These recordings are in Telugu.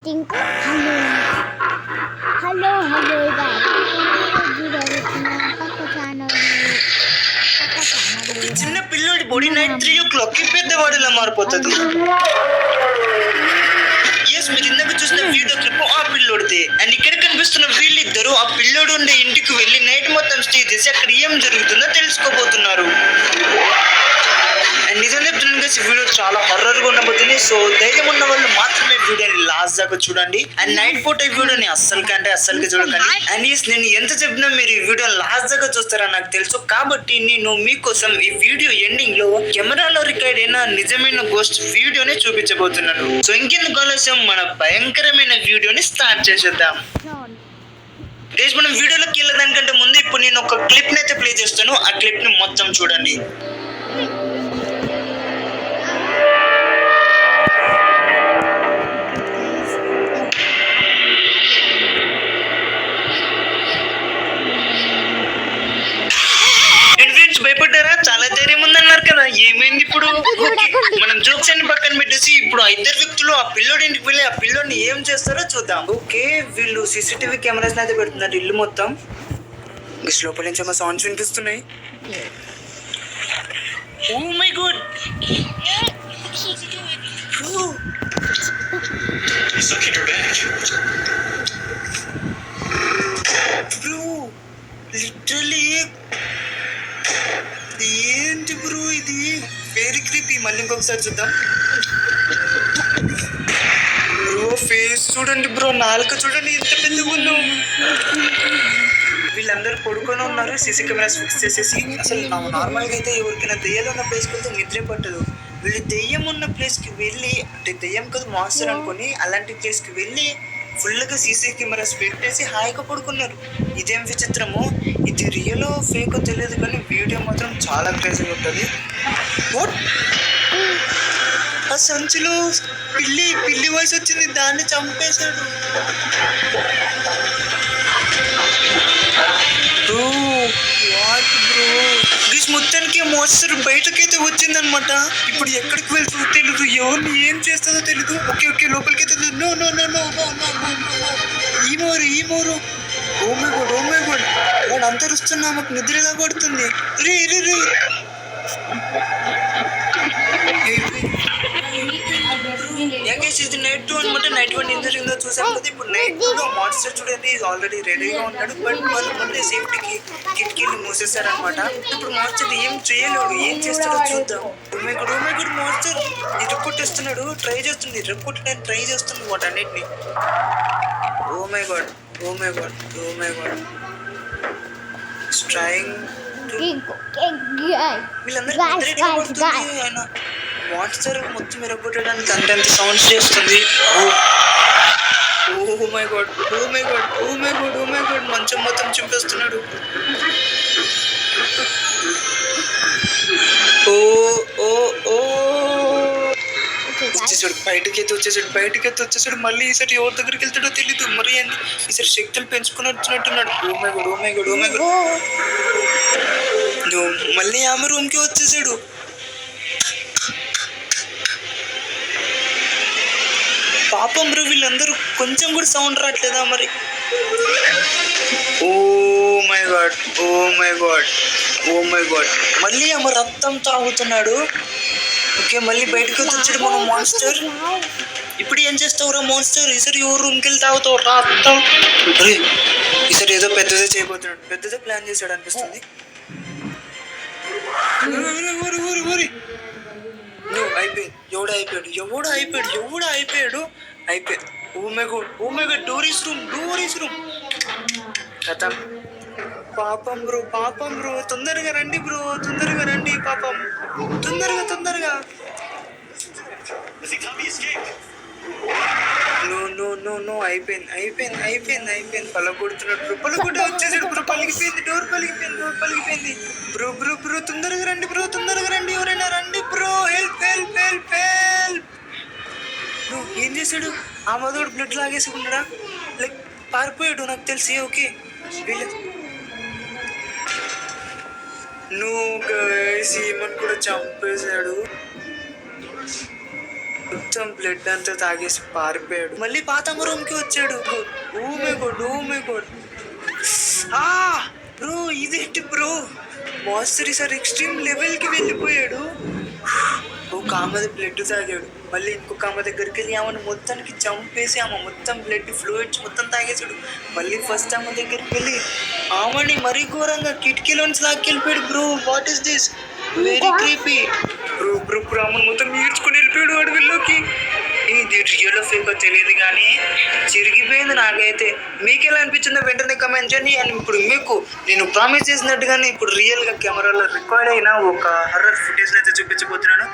Think hello hello hello guys పక్క ఛానల్ ఒక చిన్న పిల్లోడి బాడీ నైట్ 3 o'clock పెద్దవాడిలా మారిపోతుంది. మీరు ఇందాక చూసిన వీడియో క్లిప్ ఆ పిల్లోడితే. అండ్ ఇక్కడ కనిపిస్తున్న వీళ్ళిద్దరూ ఆ పిల్లోడు ఉండే ఇంటికి వెళ్ళి నైట్ మొత్తం స్టే చేసి అక్కడ ఏం జరుగుతుందో తెలుసుకోబోతున్నారు. అండ్ నిజం చెప్తున్నాను కదా, ఈ వీడియో చాలా హర్రర్ గా ఉండబోతుంది. సో ధైర్యం ఉన్న వాళ్ళు మాత్రమే వీడియోని లాస్ట్ దాకా చూడండి. అండ్ నైట్ పూట ఈ వీడియోని అస్సలుగా చూడకండి. అండ్ నేను ఎంత చెప్పినా మీరు ఈ వీడియో లాస్ట్ దాకా చూస్తారని నాకు తెలుసు. కాబట్టి నేను మీకోసం ఈ వీడియో ఎండింగ్ లో కెమెరాలో రికార్డ్ అయిన నిజమైన గోస్ట్ వీడియోని చూపించబోతున్నాను. సో ఇంకెందుకు ఆలస్యం, మన భయంకరమైన వీడియోని స్టార్ట్ చేసేద్దాం. గైస్, మనం వీడియోలోకి వెళ్ళేదానికంటే ముందు ఇప్పుడు నేను ఒక క్లిప్ ని అయితే ప్లే చేస్తాను. ఆ క్లిప్ ని మొత్తం చూడండి. భయపడ్డారా? చాలా ధైర్యం ఉందన్నారు కదా, ఏమైంది ఇప్పుడు? మనం జోక్స్ అన్ని పక్కన పెట్టేసి ఇప్పుడు ఆ ఇద్దరు వ్యక్తులు ఆ పిల్లోడి ఇంటికి వెళ్ళి ఆ పిల్లోడిని ఏం చేస్తారో చూద్దాం. ఓకే, వీళ్ళు సీసీటీవీ కెమెరాస్ అయితే పెడుతున్నారు ఇల్లు మొత్తం. లోపల నుంచి ఏమో సౌండ్స్ వినిపిస్తున్నాయి. ఓ మై గాడ్, లిటరలీ ఏంటి బ్రో ఇది? Very creepy. మళ్ళీ ఇంకొకసారి చూద్దాం. బ్రో ఫేస్ చూడండి బ్రో, నాలుక చూడండి ఎంత పెద్దగా ఉందో. వీళ్ళందరూ పడుకొని ఉన్నారు సీసీ కెమెరాస్ ఫిక్స్ చేసేసి. అసలు నార్మల్గా అయితే ఎవరికైనా దెయ్యాలు ఉన్న ప్లేస్కి వెళ్తే నిద్రే పట్టదు. వీళ్ళు దెయ్యం ఉన్న ప్లేస్కి వెళ్ళి, అంటే దెయ్యం కాదు మాన్స్టర్ అనుకొని అలాంటి ప్లేస్కి వెళ్ళి ఫుల్గా సీసీ కెమెరాస్ పెట్టేసి హాయిగా పడుకున్నారు. ఇదేం విచిత్రమో, ఇది రియల్ ఫేక్ తెలియదు కానీ వీడియో మాత్రం చాలా క్రేజీగా ఉంటుంది. ఆ సంచిలో పిల్లి వాయిస్ వచ్చింది, దాన్ని చంపేశాడు. బ్రో మొత్తానికి మోస్టర్ బయటకైతే వచ్చిందనమాట. ఇప్పుడు ఎక్కడికి వెళ్తుందో తెలీదు, ఎవరిని ఏం చేస్తుందో తెలీదు. ఓకే లోపలికి అయితే no no no no no no ఈ మోరు ఓ మై గాడ్ వాడు అంతరుస్తున్నా మాకు నిద్ర ఎలా పడుతుంది. రే ఇది నైట్ 2 అనమాట. నైట్ 1 ఏం జరిగిందో చూసాం కదా. ఇప్పుడు నైట్ 2 మాన్స్టర్ చూడండి ఆల్రెడీ రెడీగా ఉన్నాడు. బట్ వాళ్ళు ముందే సేఫ్టీకి కిటికీలు మూసేస్తారనమాట. ఇప్పుడు మాన్స్టర్ ఏం చేయలేడు, ఏం చేస్తాడో చూద్దాం. ఓ మై గాడ్ మాన్స్టర్ ఇరుక్కొట్టేస్తున్నాడు, ఇరుక్కొట్టడానికి ట్రై చేస్తుంది వాటన్నిటిని. Oh my god trying. వీళ్ళందరూ ఆయన మాన్స్టర్ మొత్తం ఎరగొట్టడానికి అంతంత సౌండ్స్ చేస్తుంది. ఓ మై గాడ్ మంచం మొత్తం చింపేస్తున్నాడు. వచ్చేసాడు బయటకైతే వచ్చేసాడు. మళ్ళీ ఈసారి ఎవరి దగ్గరికి వెళ్తాడో తెలీదు. మరి ఈసారి శక్తులు పెంచుకున్నట్టున్నాడు. ఓ మై గాడ్ మళ్ళీ ఆమె రూమ్కి వచ్చేసాడు. పాపం బ్రో, వీళ్ళందరూ కొంచెం కూడా సౌండ్ రావట్లేదా మరి? ఓ మై గాడ్ మళ్ళీ ఆమె రక్తం తాగుతున్నాడు. ఓకే, మళ్ళీ బయటకు వచ్చాడు మనం మాన్స్టర్. ఇప్పుడు ఏం చేస్తావురా మాన్స్టర్? ఈసారి ఎవరు రూమ్కి వెళ్ళి తాగుతావు రక్తం? ఈసారి ఏదో పెద్దదే చేయబోతున్నాడు, పెద్దదే ప్లాన్ చేశాడు అనిపిస్తుంది. అయిపోయింది. ఎవడు అయిపోయాడు. Oh my god door is room కథ. పాపం బ్రో తొందరగా రండి పాపం తొందరగా. నో అయిపోయింది. పలగొడుతున్నాడు. వచ్చేసాడు బ్రో. డోర్ పలిగిపోయింది. బ్రో తొందరగా రండి. ఎవరైనా రండి బ్రో, హెల్ప్. ఏం చేశాడు? ఆ మధుడు బ్లడ్ లాగేసుకున్నాడా? లైక్ పారిపోయాడు నాకు తెలిసి. ఓకే నువ్వు గైస్ ఈమెను కూడా చంపేశాడు. మొత్తం బ్లడ్ అంతా తాగేసి పారిపోయాడు. మళ్ళీ పాతమ్మ రూమ్ కి వచ్చాడు. Oh my god, oh my god. Bro ఇదేంటి bro, mastery sir extreme level కి వెళ్ళిపోయాడు. ఒక ఆమె బ్లడ్ తాగాడు. మళ్ళీ ఇంకొక ఆమె దగ్గరికి వెళ్ళి ఆమెను మొత్తానికి చంపేసి ఆమె మొత్తం బ్లడ్ ఫ్లూయిడ్స్ మొత్తం తాగేసాడు. మళ్ళీ ఫస్ట్ ఆమె దగ్గరికి వెళ్ళి ఆమెని మరీ ఘోరంగా కిటికీలోంచి లాక్కెళ్ళిపోయాడు. Bro what is this, very creepy. Bro ఆమెను మొత్తం ఈడ్చుకుని వెళ్ళిపోయాడు అడవిలోకి. ఇది రియల్ ఫేకో తెలియదు కానీ చిరిగిపోయింది నాకైతే. మీకు ఎలా అనిపించిందో వెంటనే కమెంట్ చేయండి. అండ్ ఇప్పుడు మీకు నేను ప్రామిస్ చేసినట్టుగానే ఇప్పుడు రియల్ గా కెమెరాలో రికార్డ్ అయిన ఒక హర్రర్ ఫుటేజ్ అయితే చూపించబోతున్నాను.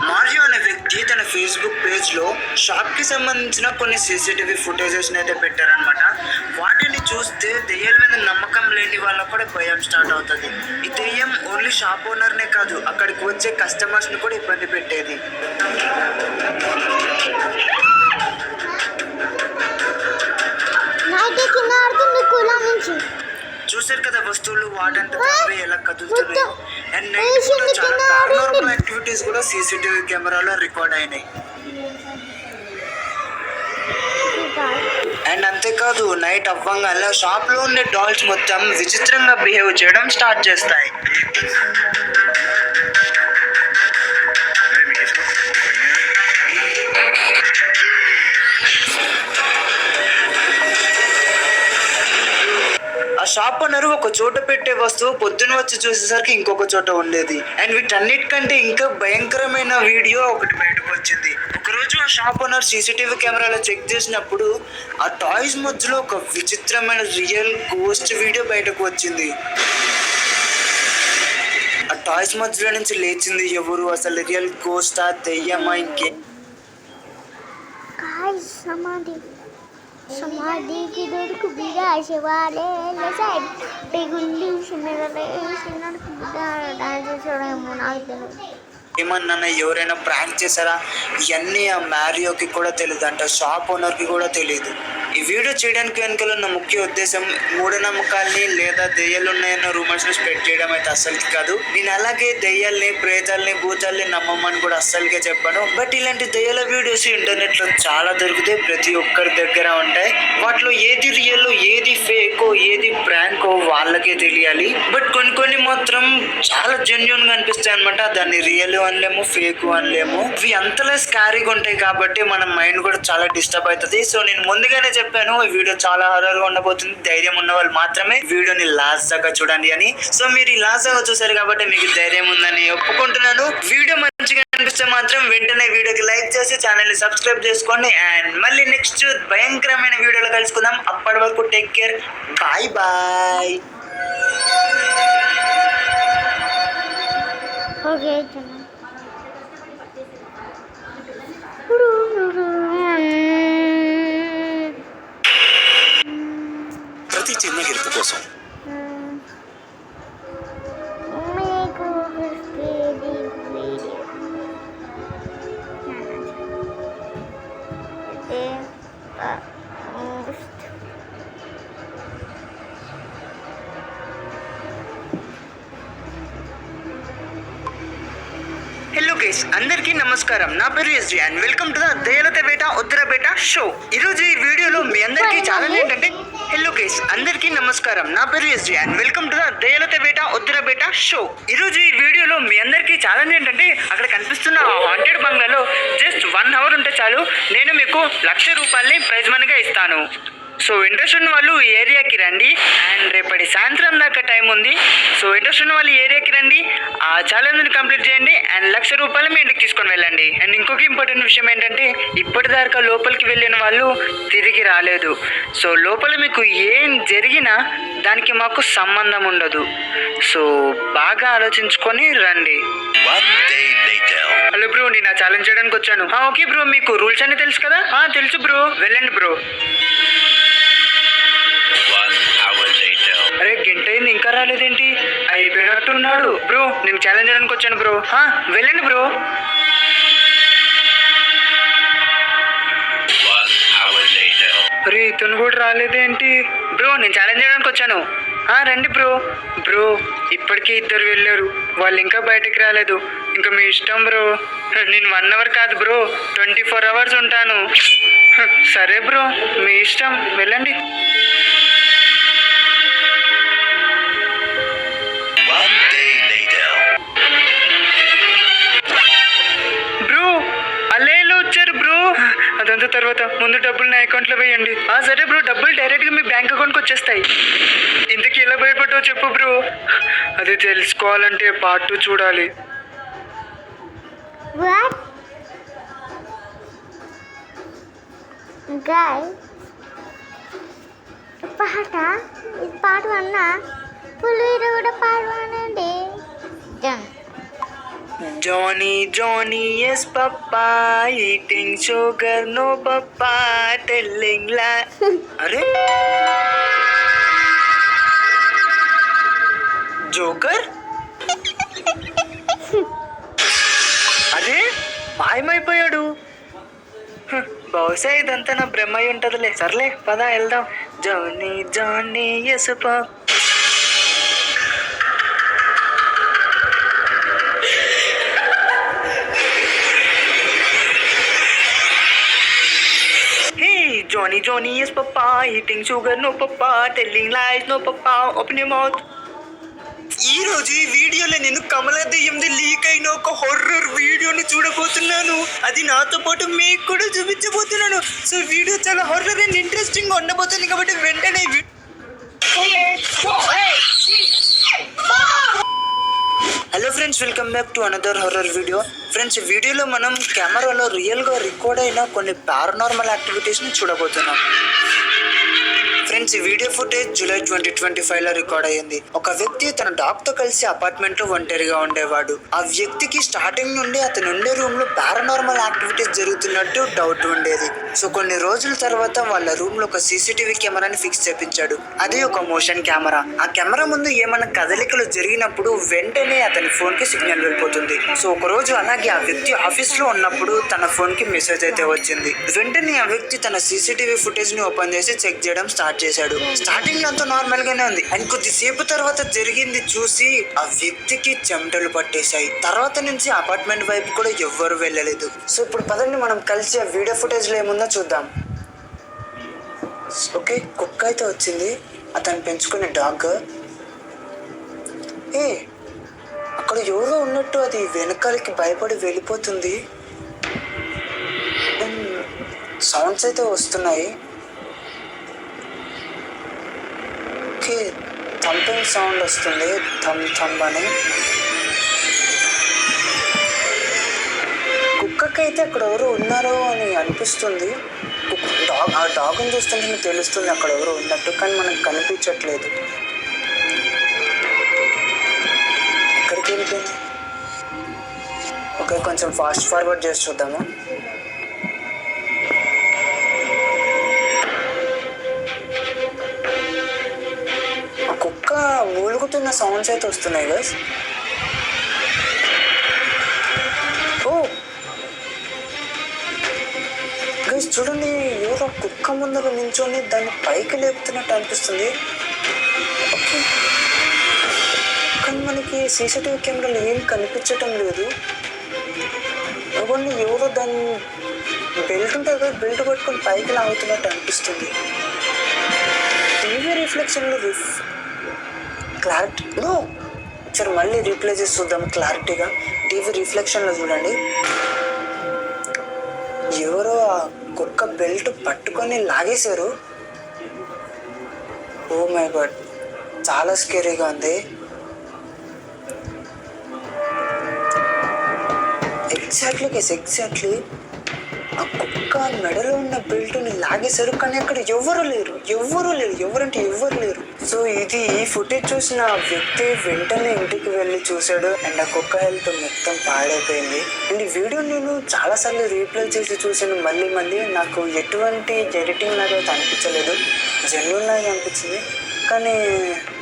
మారియో అనే వ్యక్తి తన ఫేస్బుక్ పేజ్ లో షాప్ కి సంబంధించిన కొన్ని సీసీటీవీ ఫుటేజెస్ అయితే పెట్టారనమాట. వాటిని చూస్తే దెయ్యాల మీద నమ్మకం లేని వాళ్ళకు కూడా భయం స్టార్ట్ అవుతుంది. ఈ దెయ్యం ఓన్లీ షాప్ ఓనర్ నే కాదు, అక్కడికి వచ్చే కస్టమర్స్ ని కూడా ఇబ్బంది పెట్టేది. చూసారు కదా వస్తువులు వాటంటే ఎలా కదులుతున్నాయో. అండ్ నైట్ చాలా పారానార్మల్ యాక్టివిటీస్ కూడా సీసీటీవీ కెమెరాలో రికార్డ్ అయినాయి. అండ్ అంతేకాదు నైట్ అవ్వంగానే షాప్ లో ఉండే డాల్స్ మొత్తం విచిత్రంగా బిహేవ్ చేయడం స్టార్ట్ చేస్తాయి. ఆ షాప్ ఓనర్ ఒక చోట పెట్టే వస్తువు పొద్దున వచ్చి చూసేసరికి ఇంకొక చోట ఉండేది. అండ్ వీటన్నిటికంటే ఇంకా భయంకరమైన వీడియో ఒకటి బయటకు వచ్చింది. ఒకరోజు ఆ షాప్ ఓనర్ సీసీటీవీ కెమెరాలో చెక్ చేసినప్పుడు ఆ టాయ్స్ మధ్యలో ఒక విచిత్రమైన రియల్ గోస్ట్ వీడియో బయటకు వచ్చింది. ఆ టాయ్స్ మధ్యలో నుంచి లేచింది ఎవరు? అసలు రియల్ గోస్టా, దెయ్యమా, ఇంకే? समाधि की दूर को विराश वाले लसाइड पेगुंडी सिनेरले सिनर कुदा डांस छोड़ा मुनाइते ఏమన్నా ఎవరైనా ప్రాంక్ చేశారా? ఇవన్నీ ఆ మ్యారియోకి కూడా తెలియదు అంట, షాప్ ఓనర్కి కూడా తెలియదు. ఈ వీడియో చేయడానికి వెనుకలో ఉన్న ముఖ్య ఉద్దేశం మూఢనమ్మకాల్ని లేదా దెయ్యాలు ఉన్నాయన్న రూమర్స్ స్ప్రెడ్ చేయడం అయితే అస్సలకి కాదు. నేను అలాగే దెయ్యాల్ని, ప్రేతాల్ని, భూతాల్ని నమ్మమని కూడా అస్సలకే చెప్పాను. బట్ ఇలాంటి దెయ్యాల వీడియోస్ ఇంటర్నెట్ లో చాలా దొరుకుతాయి, ప్రతి ఒక్కరి దగ్గర ఉంటాయి. వాటిలో ఏది రియల్, ఏది ఫేకో, ఏది ప్రాంకో వాళ్ళకే తెలియాలి. బట్ కొన్ని మాత్రం చాలా జెన్యున్ గా అనిపిస్తాయి అనమాట. దాన్ని రియల్ అనలేము, ఫేక్ అనలేము. ఇవి అంతలా స్కారీగా ఉంటాయి కాబట్టి మన మైండ్ కూడా చాలా డిస్టర్బ్ అవుతుంది. సో నేను ముందుగానే చెప్పాను ఈ వీడియో చాలా హారర్ గా ఉండబోతుంది, ధైర్యం ఉన్న వాళ్ళు మాత్రమే వీడియోని లాస్ట్ దాకా చూడండి అని. సో మీరు ఈ లాస్ట్ దాకా చూసారు కాబట్టి మీకు ధైర్యం ఉందని ఒప్పుకుంటున్నాను. వీడియో మంచిగా అనిపిస్తే మాత్రం వెంటనే వీడియోకి లైక్ చేసి ఛానల్ ని సబ్స్క్రైబ్ చేసుకోండి. అండ్ మళ్ళీ నెక్స్ట్ భయంకరమైన వీడియోలో కలుసుకుందాం. అప్పటి వరకు take care, bye bye. Okay चलो ప్రతి చిన్న గెలుపు కోసం హలో గైస్, అందరికీ నమస్కారం. నా పేరు SG and welcome to the దయలత బేట ఉత్తర బేట షో. ఈరోజు ఈ వీడియోలో మీ అందరికీ ఛాలెంజ్ ఏంటంటే, హలో గైస్ అందరికీ నమస్కారం. నా పేరు SG and welcome to the దయలత బేట ఉత్తర బేట షో. ఈరోజు ఈ వీడియోలో మీ అందరికీ ఛాలెంజ్ ఏంటంటే, అక్కడ కనిపిస్తున్న హాంటెడ్ బంగ్లాలో జస్ట్ 1 అవర్ ఉంటే చాలు, నేను మీకు 1,00,000 రూపాయలని ప్రైజ్ మనీగా ఇస్తాను. సో ఇంట్రెస్ట్ ఉన్న వాళ్ళు ఈ ఏరియాకి రండి. అండ్ రేపటి సాయంత్రం దాకా టైం ఉంది. సో ఇంట్రెస్ట్ ఉన్న వాళ్ళు ఏరియాకి రండి, ఆ ఛాలెంజ్ని కంప్లీట్ చేయండి అండ్ 1,00,000 రూపాయలు మీ ఇంటికి తీసుకొని వెళ్ళండి. అండ్ ఇంకొక ఇంపార్టెంట్ విషయం ఏంటంటే, ఇప్పటిదాకా లోపలికి వెళ్ళిన వాళ్ళు తిరిగి రాలేదు. సో లోపల మీకు ఏం జరిగినా దానికి మాకు సంబంధం ఉండదు. సో బాగా ఆలోచించుకొని రండి. హలో బ్రో, నేను ఛాలెంజ్ చేయడానికి వచ్చాను. ఓకే బ్రో, మీకు రూల్స్ అన్ని తెలుసు కదా? తెలుసు బ్రో, వెళ్ళండి బ్రో. అరే గంట అయింది ఇంకా రాలేదేంటి? అయిపోయినట్టున్నాడు. బ్రో నేను ఛాలెంజ్ చేయడానికి వచ్చాను బ్రో. వెళ్ళండి బ్రో. అరే ఇతను కూడా రాలేదేంటి? బ్రో నేను ఛాలెంజ్ చేయడానికి వచ్చాను. రండి బ్రో. బ్రో ఇప్పటికే 2 వెళ్ళారు, వాళ్ళు ఇంకా బయటికి రాలేదు. ఇంకా మీ ఇష్టం బ్రో. నేను 1 అవర్ కాదు బ్రో, 24 అవర్స్ ఉంటాను. సరే బ్రో, మీ ఇష్టం, వెళ్ళండి. One day later. బ్రో అల్లేలో వచ్చారు బ్రో. అదంతా తర్వాత, ముందు డబ్బులు నా అకౌంట్లో వేయండి. సరే బ్రో, డబ్బులు డైరెక్ట్గా మీ బ్యాంక్ అకౌంట్కి వచ్చేస్తాయి. ఇంతకీ ఎలా భయపడ్డావు చెప్పు బ్రో. అది తెలుసుకోవాలంటే పార్ట్ 2 చూడాలి. వాట్ గాయ్ పాట ఇది పాట 1 ఫుల్ వీడియో కూడా పాట 1 అండి. Johnny, yes papa, eating sugar, no papa, telling lie. అరే జోకర్, అరే మాయమైపోయాడు. బహుశా ఇదంతా నా బ్రహ్మ అయి ఉంటదిలే. సర్లే పద వెళ్దాం. Johnny yes papa. Johnny, yes papa, eating sugar, no papa, telling lies, no papa, open your mouth. ఈ రోజు ఈ వీడియోలో నేను కమలదయ్యంది లీక్ అయిన ఒక హొర్రర్ వీడియోని చూడబోతున్నాను. అది నాతో పాటు మీకు కూడా చూపించబోతున్నాను. సో వీడియో చాలా హొర్రర్ అండ్ ఇంట్రెస్టింగ్ గా ఉండబోతుంది కాబట్టి వెంటనే hello friends, welcome back to another horror video. Friends, ఈ వీడియోలో మనం కెమెరాలో రియల్గా రికార్డ్ అయిన కొన్ని పారానార్మల్ యాక్టివిటీస్ని చూడబోతున్నాం. ఫ్రెండ్స్, ఈ వీడియో ఫుటేజ్ జూలై 2025లో రికార్డ్ అయ్యింది. ఒక వ్యక్తి తన డాగ్ తో కలిసి అపార్ట్మెంట్ లో ఒంటరిగా ఉండేవాడు. ఆ వ్యక్తికి స్టార్టింగ్ నుండి అతను ఉండే రూమ్ లో పారానార్మల్ యాక్టివిటీస్ జరుగుతున్నట్టు డౌట్ ఉండేది. సో కొన్ని రోజుల తర్వాత వాళ్ళ రూమ్ లో ఒక సీసీటీవీ కెమెరాని ఫిక్స్ చేపించాడు. అది ఒక మోషన్ కెమెరా. ఆ కెమెరా ముందు ఏమైనా కదలికలు జరిగినప్పుడు వెంటనే అతని ఫోన్ కి సిగ్నల్ వెళ్ళిపోతుంది. సో ఒక రోజు అలాగే ఆ వ్యక్తి ఆఫీస్ లో ఉన్నప్పుడు తన ఫోన్ కి మెసేజ్ అయితే వచ్చింది. వెంటనే ఆ వ్యక్తి తన సీసీటీవీ ఫుటేజ్ ని ఓపెన్ చేసి చెక్ చేయడం స్టార్ట్ చేశాడు. స్టార్టింగ్ లో అంతా నార్మల్ గానే ఉంది. అండ్ కొద్దిసేపు తర్వాత జరిగింది చూసి ఆ వ్యక్తికి చెమటలు పట్టేశాయి. తర్వాత నుంచి అపార్ట్మెంట్ వైపు కూడా ఎవ్వరు వెళ్ళలేదు. సో ఇప్పుడు పదండి మనం కలిసి ఆ వీడియో ఫుటేజ్ లో ఏముందో చూద్దాం. ఓకే, కుక్క అయితే వచ్చింది, అతను పెంచుకునే డాగ్. అక్కడ ఎవరో ఉన్నట్టు అది వెనకాలకి భయపడి వెళ్ళిపోతుంది. సౌండ్స్ అయితే వస్తున్నాయి. ఓకే, థంపింగ్ సౌండ్ వస్తుంది, థంబ్ అని. కుక్కకైతే అక్కడ ఎవరు ఉన్నారో అని అనిపిస్తుంది. ఆ డాగ్ని చూస్తుంటే మీకు తెలుస్తుంది అక్కడ ఎవరు ఉన్నట్టు, కానీ మనకు కనిపించట్లేదు. ఎక్కడికి వెళ్ళిపోయింది? ఓకే, కొంచెం ఫాస్ట్ ఫార్వర్డ్ చేసి చూద్దాము. కుక్క మూలుగుతున్న సౌండ్స్ అయితే వస్తున్నాయి గైస్. గైస్ చూడండి, ఎవరో కుక్క ముందర నించొని దాన్ని పైకి లేపుతున్నట్టు అనిపిస్తుంది. ఓకే, కానీ మనకి సీసీటీవీ కెమెరాలు ఏం కనిపించటం లేదు. ఎవరో దాన్ని బెల్ట్ ఉంటుంది కదా, బెల్ట్ పట్టుకొని పైకి లాగుతున్నట్టు అనిపిస్తుంది. టీవీ రిఫ్లెక్షన్లో క్లారిటీ ఒకసారి మళ్ళీ రీప్లే చేసి చూద్దాం క్లారిటీగా. టీవీ రిఫ్లెక్షన్లో చూడండి, ఎవరో ఆ కుక్క బెల్ట్ పట్టుకొని లాగేశారు. ఓ మై గాడ్, చాలా స్కేరీగా ఉంది. ఎగ్జాక్ట్లీ ఆ కుక్క మెడలో ఉన్న బెల్ట్ని లాగేశారు, కానీ అక్కడ ఎవరు లేరు. ఎవరంటే ఎవ్వరు లేరు. సో ఈ ఫుటేజ్ చూసిన ఆ వ్యక్తి వెంటనే ఇంటికి వెళ్ళి చూశాడు. అండ్ ఆ కుక్క హెల్త్ మొత్తం పాడైపోయింది. అండ్ ఈ వీడియో నేను చాలాసార్లు రీప్లే చేసి చూసాను మళ్ళీ. నాకు ఎటువంటి ఎడిటింగ్ లాగా అయితే అనిపించలేదు, జెన్యూన్ లాగా అనిపించింది. కానీ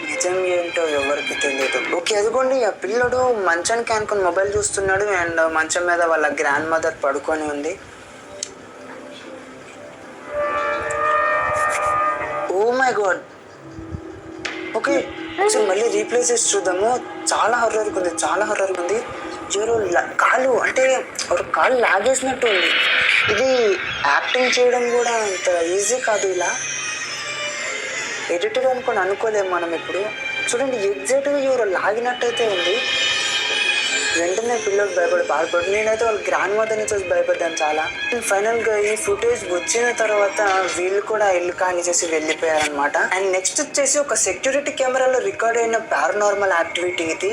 నిజం ఏంటో ఎవరికి తెలియదు. ఓకే, అదిగోండి ఆ పిల్లడు మంచానికి అనుకుని మొబైల్ చూస్తున్నాడు. అండ్ మంచం మీద వాళ్ళ గ్రాండ్ మదర్ పడుకొని ఉంది. My God. ఓకే ఒకసారి మళ్ళీ రీప్లేస్ చేసి చూద్దాము. చాలా హర్రర్గా ఉంది, చాలా హర్రర్గా ఉంది. ఎవరో కాలు అంటే ఒక కాలు లాగేసినట్టు ఉంది. ఇది యాక్టింగ్ చేయడం కూడా అంత ఈజీ కాదు. ఇలా ఎడిటర్ అనుకోలేము మనం ఇప్పుడు. చూడండి ఎగ్జాక్ట్గా ఎవరో లాగినట్టయితే ఉంది. వెంటనే పిల్లలు బాధపడి నేనైతే వాళ్ళ గ్రాండ్ మదర్ని చూసి భయపడ్డాను చాలా. ఫైనల్గా ఈ ఫుటేజ్ వచ్చిన తర్వాత వీళ్ళు కూడా ఇల్లు ఖాళీ చేసి వెళ్ళిపోయారనమాట. అండ్ నెక్స్ట్ వచ్చేసి ఒక సెక్యూరిటీ కెమెరాలో రికార్డ్ అయిన పారానార్మల్ యాక్టివిటీ ఇది.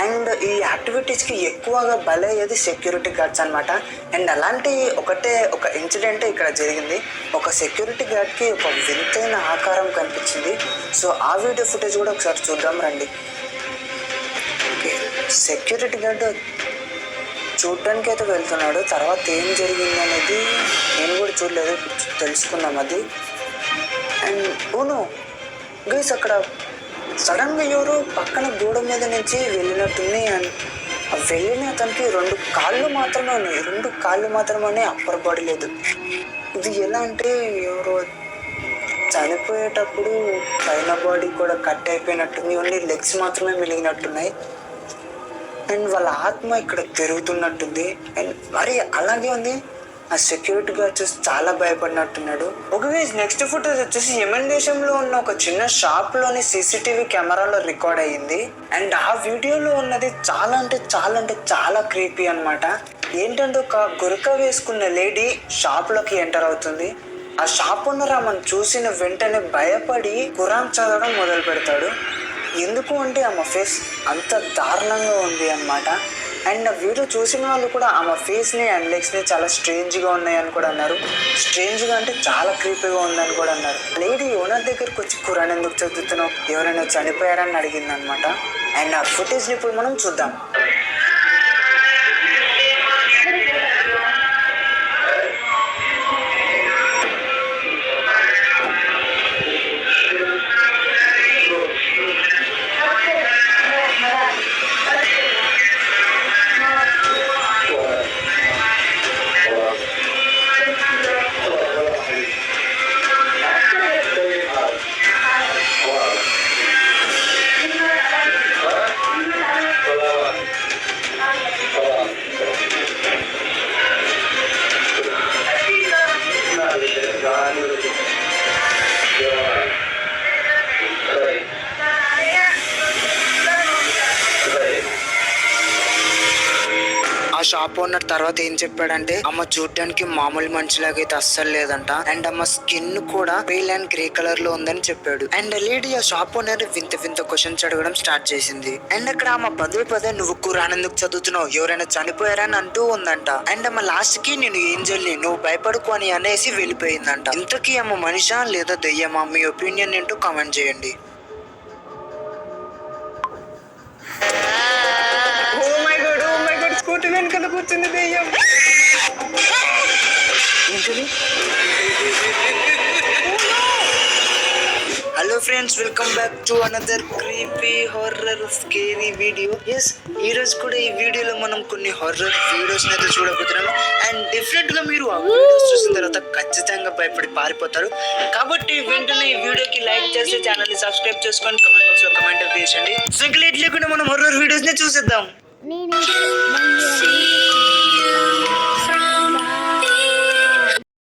అండ్ ఈ యాక్టివిటీస్కి ఎక్కువగా బలయ్యేది సెక్యూరిటీ గార్డ్స్ అనమాట. అండ్ అలాంటి ఒక ఇన్సిడెంట్ ఇక్కడ జరిగింది. ఒక సెక్యూరిటీ గార్డ్కి ఒక వింతైన ఆకారం కనిపించింది. సో ఆ వీడియో ఫుటేజ్ కూడా ఒకసారి చూద్దాం రండి. సెక్యూరిటీ గార్డ్ చూడటానికి అయితే వెళ్తున్నాడు. తర్వాత ఏం జరిగింది అనేది నేను కూడా చూడలేదు, తెలుసుకున్నాం అది. అండ్ ఓను గైస్ అక్కడ సడన్గా ఎవరు పక్కన గోడ మీద నుంచి వెళ్ళినట్టుంది. అండ్ వెళ్ళిన అతనికి 2 కాళ్ళు మాత్రమే ఉన్నాయి. 2 కాళ్ళు మాత్రమే, అప్పర్ బాడీ లేదు. ఇది ఎలా అంటే ఎవరు చనిపోయేటప్పుడు పైన బాడీ కూడా కట్ అయిపోయినట్టుంది, ఓన్లీ లెగ్స్ మాత్రమే మిగిలినట్టున్నాయి. అండ్ వాళ్ళ ఆత్మ ఇక్కడ తిరుగుతున్నట్టుంది. అండ్ మరి అలాగే ఉంది. ఆ సెక్యూరిటీ గార్డ్ చూసి చాలా భయపడినట్టున్నాడు. ఒకవేళ నెక్స్ట్ ఫుటేజ్ వచ్చేసి యెమెన్ దేశంలో ఉన్న ఒక చిన్న షాప్లోని CCTV కెమెరాలో రికార్డ్ అయ్యింది. అండ్ ఆ వీడియోలో ఉన్నది చాలా క్రీపీ అనమాట. ఏంటంటే ఒక గురక వేసుకున్న లేడీ షాప్లోకి ఎంటర్ అవుతుంది. ఆ షాప్ ఓనర్ ఆమెను చూసిన వెంటనే భయపడి ఖురాన్ చదవడం మొదలు పెడతాడు. ఎందుకు అంటే ఆమె ఫేస్ అంత దారుణంగా ఉంది అన్నమాట. అండ్ ఆ వీడియో చూసిన వాళ్ళు కూడా ఆమె ఫేస్ని అండ్ లెగ్స్ని చాలా స్ట్రేంజ్గా ఉన్నాయని కూడా అన్నారు. స్ట్రేంజ్గా అంటే చాలా క్రీపీగా ఉందని కూడా అన్నారు. లేడీ ఓనర్ దగ్గరికి వచ్చి ఖురాన్ ఎందుకు చదువుతున్నావు, ఎవరైనా చనిపోయారని అడిగింది అనమాట. అండ్ ఆ ఫుటేజ్ని ఇప్పుడు మనం చూద్దాం. ఆ షాప్ ఓనర్ తర్వాత ఏం చెప్పాడంటే అమ్మ చూడడానికి మామూలు మనిషిలాగైతే అస్సలు లేదంట. అండ్ అమ్మ స్కిన్ కూడా పేల్ అండ్ గ్రే కలర్ లో ఉందని చెప్పాడు. అండ్ లేడీ ఆ షాప్ ఓనర్ వింత క్వశ్చన్స్ అడగడం స్టార్ట్ చేసింది. అండ్ అక్కడ అమ్మ పదే నువ్వు ఖురాన్ ఎందుకు చదువుతున్నావు, ఎవరైనా చనిపోయారని అంటూ ఉందంట. అండ్ అమ్మ లాస్ట్ కి నేను ఏంజల్ని, నువ్వు భయపడుకో అని అనేసి వెళ్ళిపోయిందంట. ఇంతకీ అమ్మ మనిషా లేదా దెయ్యమా? మీ ఒపీనియన్ ఏంటో కామెంట్ చేయండి. స్కూటీ వెనకాల కూర్చుంది దెయ్యం. Hello friends, welcome back to another creepy horror scary video. Yes, ఈ రోజు కూడా ఈ వీడియోలో మనం కొన్ని హారర్ వీడియోస్ అయితే చూడబోతున్నాం. అండ్ డెఫినెట్ గా మీరు ఆ వీడియోస్ చూసిన తర్వాత ఖచ్చితంగా భయపడి పారిపోతారు. కాబట్టి వెంటనే ఈ వీడియోకి లైక్ చేసి ఛానల్ ని సబ్స్క్రైబ్ చేసుకొని కమెంట్ బాక్స్ లో కమెంట్ చేయండి. సో ఇంకా లేట్ లేకుండా మనం హారర్ వీడియోస్ ని చూసేద్దాం. నేను